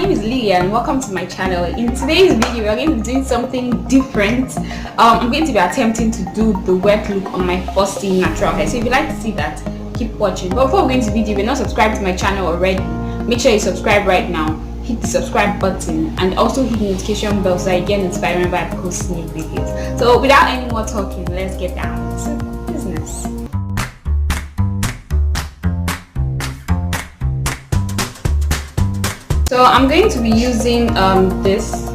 name is Lilia and welcome to my channel. In today's video, we are going to be doing something different. I'm going to be attempting to do the wet look on my first team natural hair. So if you'd like to see that, keep watching. But before we go into the video, if you're not subscribed to my channel already, make sure you subscribe right now. Hit the subscribe button and also hit the notification bell so that you get notified whenever I post new videos. So without any more talking, let's get down to business. So I'm going to be using this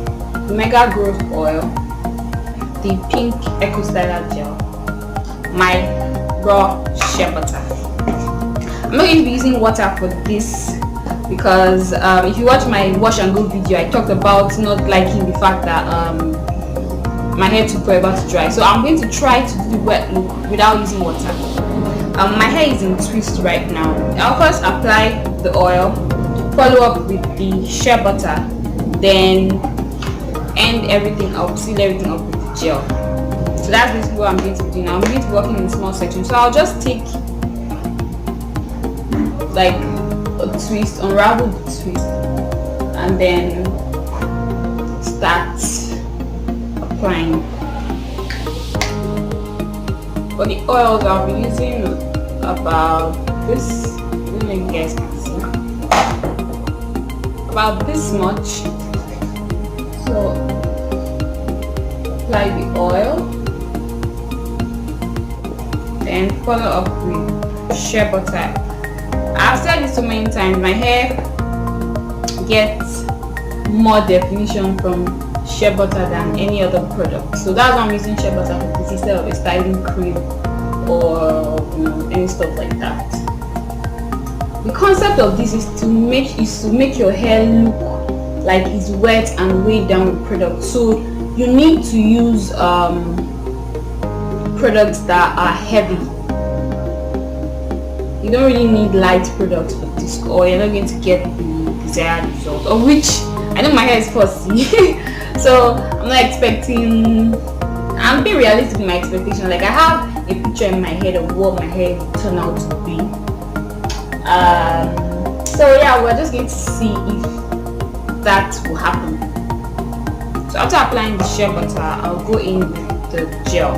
Mega Growth Oil, the pink Eco Styler gel, my raw shea butter. I'm not going to be using water for this because if you watch my wash and go video, I talked about not liking the fact that my hair took forever to dry. So I'm going to try to do the wet look without using water. My hair is in twist right now. I'll first apply the oil, follow up with the shea butter, then end everything up, seal everything up with the gel. So that's basically what I'm going to be doing. I'm going to be working in small sections. So I'll just take like a twist, unravel the twist, and then start applying. For the oils, I'll be using about this. Let me guess. About this much. So apply the oil, then follow up with shea butter. I've said this so many times, my hair gets more definition from shea butter than any other product, so that's why I'm using shea butter for this instead of a styling cream or any stuff like that. The concept of this is to make your hair look like it's wet and weighed down with product. So you need to use products that are heavy. You don't really need light products for this, or you're not going to get the desired result. Of which I know my hair is fussy, so I'm not expecting. I'm being realistic in my expectation. Like I have a picture in my head of what my hair will turn out to be. So yeah, we're just going to see if that will happen. So after applying the shea butter, I'll go in with the gel.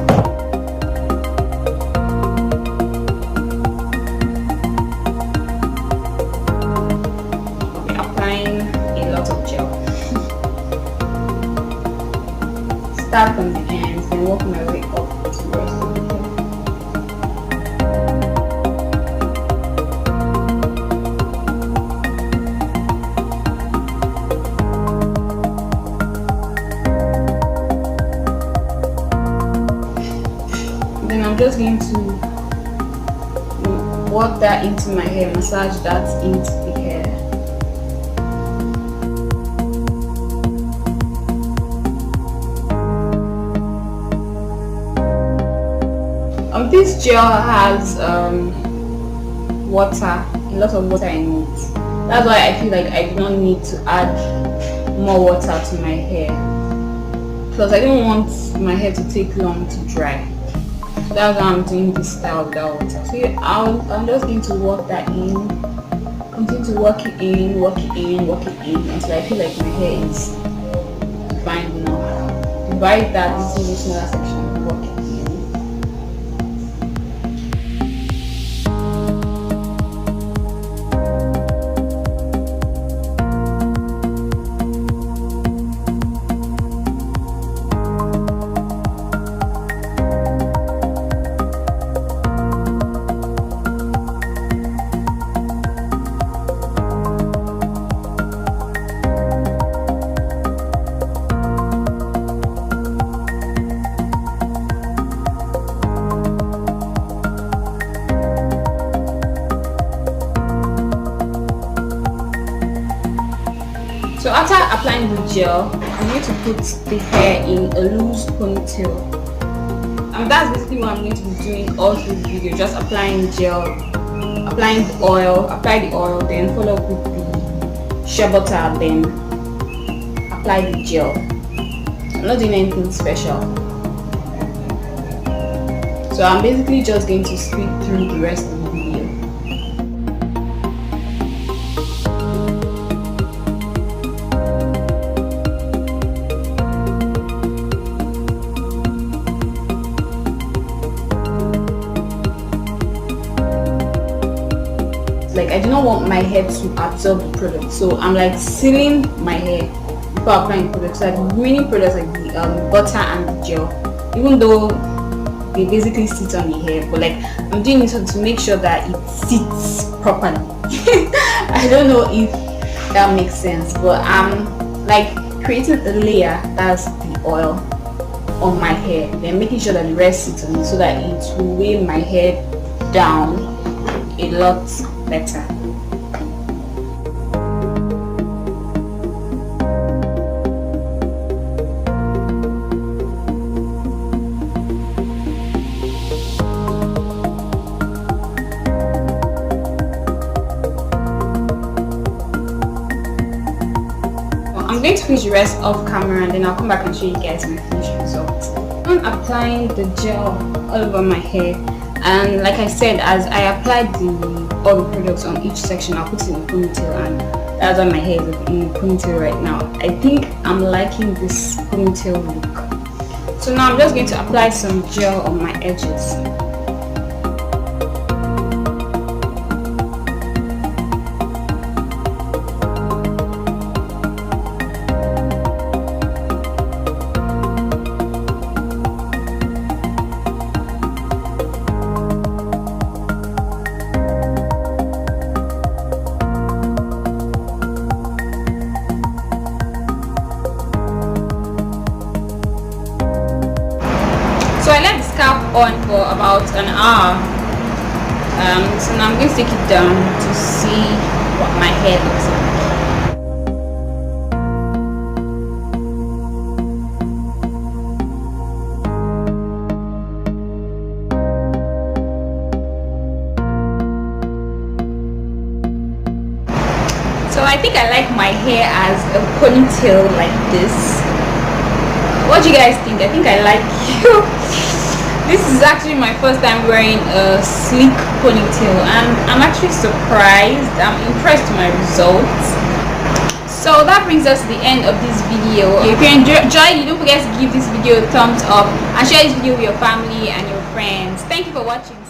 I'll be applying a lot of gel. Start from the ends and work my way up to the rest of the hair. I'm just going to work that into my hair, massage that into the hair. This gel has water, a lot of water in it. That's why I feel like I do not need to add more water to my hair. Plus, I don't want my hair to take long to dry. That's why I'm doing this style without water. So yeah, I'm just going to work that in, continue to work it in, work it in, work it in until I feel like my hair is fine enough. Divide that into smaller section, work it in. So after applying the gel, I'm going to put the hair in a loose ponytail. And that's basically what I'm going to be doing all through the video, just applying gel, applying the oil, apply the oil, then follow up with the shea butter, then apply the gel. I'm not doing anything special. So I'm basically just going to speed through the rest of the video. want my hair to absorb the product, so I'm like sealing my hair before applying products. So like the remaining products like the butter and the gel, even though they basically sit on the hair, but like I'm doing it to make sure that it sits properly. I don't know if that makes sense, but I'm like creating a layer, that's the oil, on my hair, then making sure that the rest sits on it so that it will weigh my hair down a lot better. I'm going to finish the rest off camera and then I'll come back and show you guys my finished result. I'm applying the gel all over my hair, and like I said, as I applied all the products on each section, I'll put it in a ponytail, and that's why my hair is in a ponytail right now. I think I'm liking this ponytail look. So now I'm just going to apply some gel on my edges. So I let the scalp on for about an hour. So now I'm going to take it down to see what my hair looks like. So I think I like my hair as a ponytail like this. What do you guys think? I think I like you. This is actually my first time wearing a sleek ponytail and I'm actually surprised. I'm impressed with my results. So that brings us to the end of this video. If you enjoyed it, don't forget to give this video a thumbs up and share this video with your family and your friends. Thank you for watching.